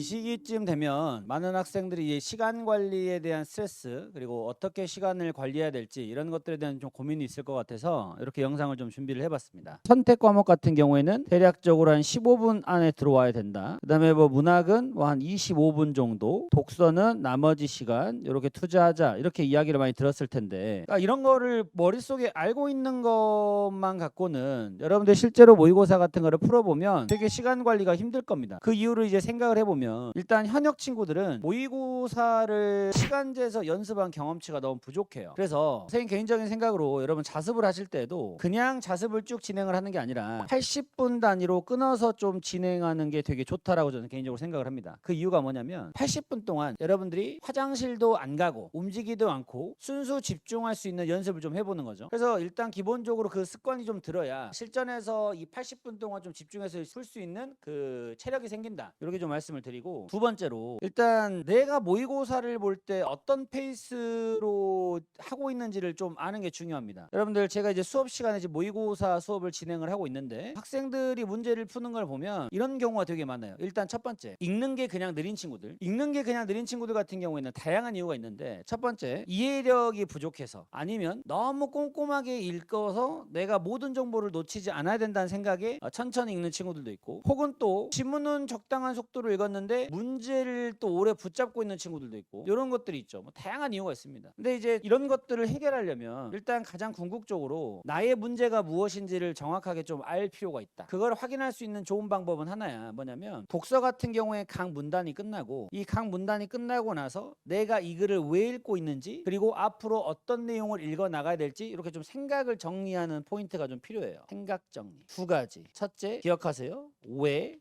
이 시기쯤 되면 많은 학생들이 이 시간 관리에 대한 스트레스, 그리고 어떻게 시간을 관리해야 될지 이런 것들에 대한 좀 고민이 있을 것 같아서 이렇게 영상을 좀 준비를 해봤습니다. 선택 과목 같은 경우에는 대략적으로 한 15분 안에 들어와야 된다. 그 다음에 뭐 문학은 뭐 한 25분 정도, 독서는 나머지 시간 이렇게 투자하자, 이렇게 이야기를 많이 들었을 텐데, 그러니까 이런 거를 머릿속에 알고 있는 것만 갖고는 여러분들 실제로 모의고사 같은 거를 풀어보면 되게 시간 관리가 힘들 겁니다. 그 이유를 이제 생각을 해보면, 일단 현역 친구들은 모의고사를 시간제에서 연습한 경험치가 너무 부족해요. 그래서 선생님 개인적인 생각으로 여러분 자습을 하실 때도 그냥 자습을 쭉 진행을 하는 게 아니라 80분 단위로 끊어서 좀 진행하는 게 되게 좋다라고 저는 개인적으로 생각을 합니다. 그 이유가 뭐냐면 80분 동안 여러분들이 화장실도 안 가고 움직이도 않고 순수 집중할 수 있는 연습을 좀 해보는 거죠. 그래서 일단 기본적으로 그 습관이 좀 들어야 실전에서 이 80분 동안 좀 집중해서 풀 수 있는 그 체력이 생긴다, 이렇게 좀 말씀을 드리고, 두 번째로 일단 내가 모의고사를 볼 때 어떤 페이스로 하고 있는지를 좀 아는 게 중요합니다. 여러분들, 제가 이제 수업 시간에 이제 모의고사 수업을 진행을 하고 있는데 학생들이 문제를 푸는 걸 보면 이런 경우가 되게 많아요. 일단 첫 번째, 읽는 게 그냥 느린 친구들 같은 경우에는 다양한 이유가 있는데, 첫 번째, 이해력이 부족해서, 아니면 너무 꼼꼼하게 읽어서 내가 모든 정보를 놓치지 않아야 된다는 생각에 천천히 읽는 친구들도 있고, 혹은 또 지문은 적당한 속도로 읽었는데 문제를 또 오래 붙잡고 있는 친구들도 있고, 이런 것들이 있죠. 뭐 다양한 이유가 있습니다. 근데 이제 이런 것들을 해결하려면 일단 가장 궁극적으로 나의 문제가 무엇인지를 정확하게 좀 알 필요가 있다. 그걸 확인할 수 있는 좋은 방법은 하나야. 뭐냐면, 독서 같은 경우에 각 문단이 끝나고, 이 각 문단이 끝나고 나서 내가 이 글을 왜 읽고 있는지, 그리고 앞으로 어떤 내용을 읽어 나가야 될지, 이렇게 좀 생각을 정리하는 포인트가 좀 필요해요. 생각 정리 두 가지. 첫째, 기억하세요. 왜.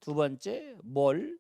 두 번째, 뭘.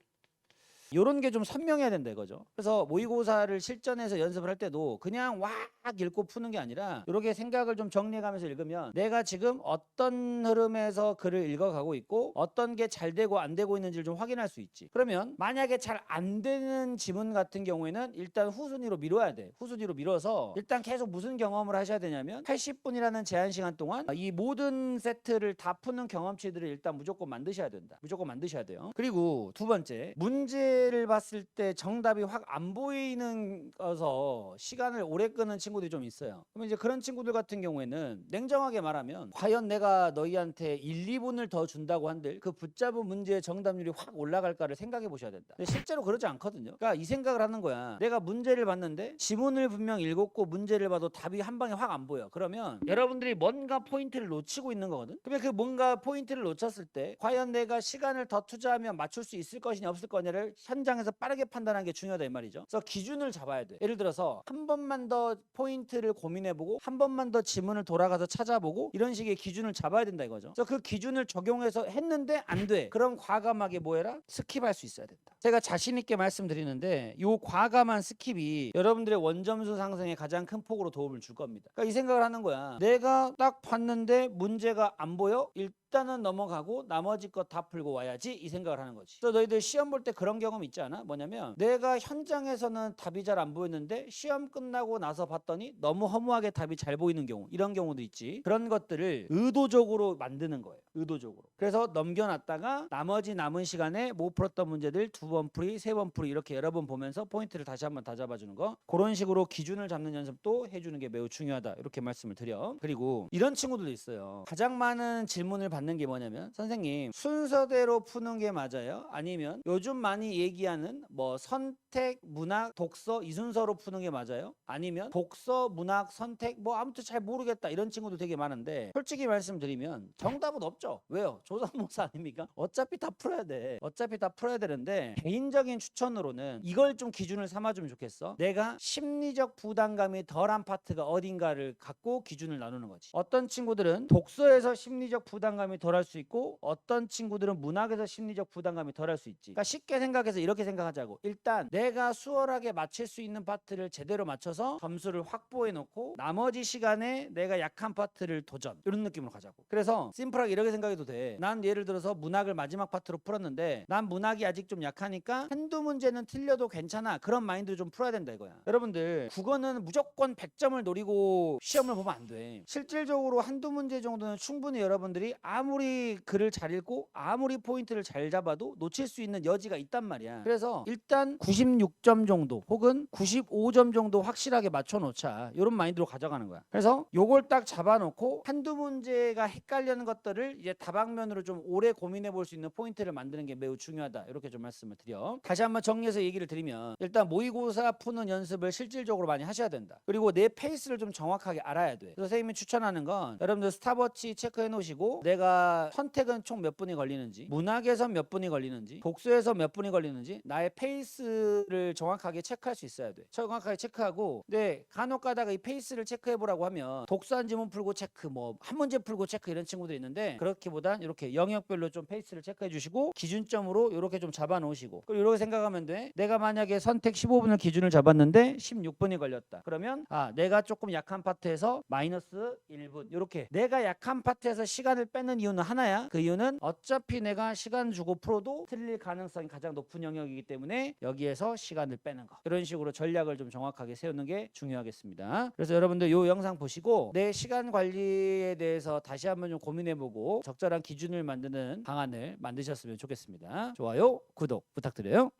이런 게 좀 선명해야 된다 이거죠. 그래서 모의고사를 실전에서 연습을 할 때도 그냥 와 읽고 푸는 게 아니라 이렇게 생각을 좀 정리해가면서 읽으면 내가 지금 어떤 흐름에서 글을 읽어가고 있고 어떤 게 잘 되고 안 되고 있는지를 좀 확인할 수 있지. 그러면 만약에 잘 안 되는 지문 같은 경우에는 일단 후순위로 미뤄야 돼. 후순위로 밀어서 일단 계속 무슨 경험을 하셔야 되냐면, 80분이라는 제한 시간 동안 이 모든 세트를 다 푸는 경험치들을 일단 무조건 만드셔야 된다. 무조건 만드셔야 돼요. 그리고 두 번째, 문제를 봤을 때 정답이 확 안 보이는 거서 시간을 오래 끄는 친구들이 좀 있어요. 그러면 이제 그런 친구들 같은 경우에는 냉정하게 말하면, 과연 내가 너희한테 1, 2분을 더 준다고 한들 그 붙잡은 문제의 정답률이 확 올라갈까를 생각해 보셔야 된다. 근데 실제로 그러지 않거든요. 그러니까 이 생각을 하는 거야. 내가 문제를 봤는데 지문을 분명 읽었고 문제를 봐도 답이 한 방에 확 안 보여. 그러면 여러분들이 뭔가 포인트를 놓치고 있는 거거든. 그러면 그 뭔가 포인트를 놓쳤을 때 과연 내가 시간을 더 투자하면 맞출 수 있을 것이냐 없을 거냐를 현장에서 빠르게 판단하는 게 중요하다 이 말이죠. 그래서 기준을 잡아야 돼. 예를 들어서 한 번만 더 포인트를 고민해보고 한 번만 더 지문을 돌아가서 찾아보고, 이런 식의 기준을 잡아야 된다 이거죠. 그래서 그 기준을 적용해서 했는데 안 돼. 그럼 과감하게 뭐 해라? 스킵할 수 있어야 된다. 제가 자신 있게 말씀드리는데 요 과감한 스킵이 여러분들의 원점수 상승에 가장 큰 폭으로 도움을 줄 겁니다. 그러니까 이 생각을 하는 거야. 내가 딱 봤는데 문제가 안 보여? 일단은 넘어가고 나머지 것 다 풀고 와야지, 이 생각을 하는 거지. 그래서 너희들 시험 볼 때 그런 경험 있지 않아? 뭐냐면, 내가 현장에서는 답이 잘 안 보였는데 시험 끝나고 나서 봤더니 너무 허무하게 답이 잘 보이는 경우, 이런 경우도 있지. 그런 것들을 의도적으로 만드는 거예요. 의도적으로. 그래서 넘겨놨다가 나머지 남은 시간에 못 풀었던 문제들 2번 풀이, 3번 풀이, 이렇게 여러 번 보면서 포인트를 다시 한번 다 잡아주는 거, 그런 식으로 기준을 잡는 연습도 해주는 게 매우 중요하다, 이렇게 말씀을 드려. 그리고 이런 친구들도 있어요. 가장 많은 질문을 받는 게 뭐냐면, 선생님 순서대로 푸는 게 맞아요? 아니면 요즘 많이 얘기하는 뭐 선택, 문학, 독서 이 순서로 푸는 게 맞아요? 아니면 독서, 문학, 선택 뭐 아무튼 잘 모르겠다, 이런 친구도 되게 많은데, 솔직히 말씀드리면 정답은 없죠. 왜요? 조선모사 아닙니까? 어차피 다 풀어야 돼. 어차피 다 풀어야 되는데, 개인적인 추천으로는 이걸 좀 기준을 삼아주면 좋겠어. 내가 심리적 부담감이 덜한 파트가 어딘가를 갖고 기준을 나누는 거지. 어떤 친구들은 독서에서 심리적 부담감이 덜할 수 있고 어떤 친구들은 문학에서 심리적 부담감이 덜할 수 있지. 그러니까 쉽게 생각해서 이렇게 생각하자고. 일단 내가 수월하게 맞출 수 있는 파트를 제대로 맞춰서 점수를 확보해 놓고 나머지 시간에 내가 약한 파트를 도전, 이런 느낌으로 가자고. 그래서 심플하게 이렇게 생각해도 돼. 돼. 난 예를 들어서 문학을 마지막 파트로 풀었는데 난 문학이 아직 좀 약하니까 한두 문제는 틀려도 괜찮아. 그런 마인드를 좀 풀어야 된다 이거야. 여러분들 국어는 무조건 100점을 노리고 시험을 보면 안 돼. 실질적으로 한두 문제 정도는 충분히 여러분들이 아무리 글을 잘 읽고 아무리 포인트를 잘 잡아도 놓칠 수 있는 여지가 있단 말이야. 그래서 일단 96점 정도 혹은 95점 정도 확실하게 맞춰놓자. 이런 마인드로 가져가는 거야. 그래서 요걸 딱 잡아놓고 한두 문제가 헷갈리는 것들을 이제 다방면으로 좀 오래 고민해 볼 수 있는 포인트를 만드는 게 매우 중요하다. 이렇게 좀 말씀을 드려. 다시 한번 정리해서 얘기를 드리면 일단 모의고사 푸는 연습을 실질적으로 많이 하셔야 된다. 그리고 내 페이스를 좀 정확하게 알아야 돼. 선생님이 추천하는 건 여러분들 스탑워치 체크해 놓으시고 내가 선택은 총 몇 분이 걸리는지, 문학에서 몇 분이 걸리는지, 복수에서 몇 분이 걸리는지 나의 페이스를 정확하게 체크할 수 있어야 돼. 정확하게 체크하고 근데 간혹 가다가 이 페이스를 체크해 보라고 하면 독서 한 지문 풀고 체크, 뭐 한 문제 풀고 체크 이런 친구들이 있는데 그렇기보단 이렇게 영역별로 좀 페이스를 체크해 주시고 기준점으로 이렇게 좀 잡아 놓으시고 그리고 이렇게 생각하면 돼. 내가 만약에 선택 15분을 기준을 잡았는데 16분이 걸렸다. 그러면 내가 조금 약한 파트에서 마이너스 1분 이렇게 내가 약한 파트에서 시간을 빼는 이유는 하나야. 그 이유는 어차피 내가 시간 주고 풀어도 틀릴 가능성이 가장 높은 영역이기 때문에 여기에서 시간을 빼는 거. 이런 식으로 전략을 좀 정확하게 세우는 게 중요하겠습니다. 그래서 여러분들 이 영상 보시고 내 시간 관리에 대해서 다시 한번 좀 고민해보고 적절한 기준을 만드는 방안을 만드셨으면 좋겠습니다. 좋아요, 구독 부탁드려요.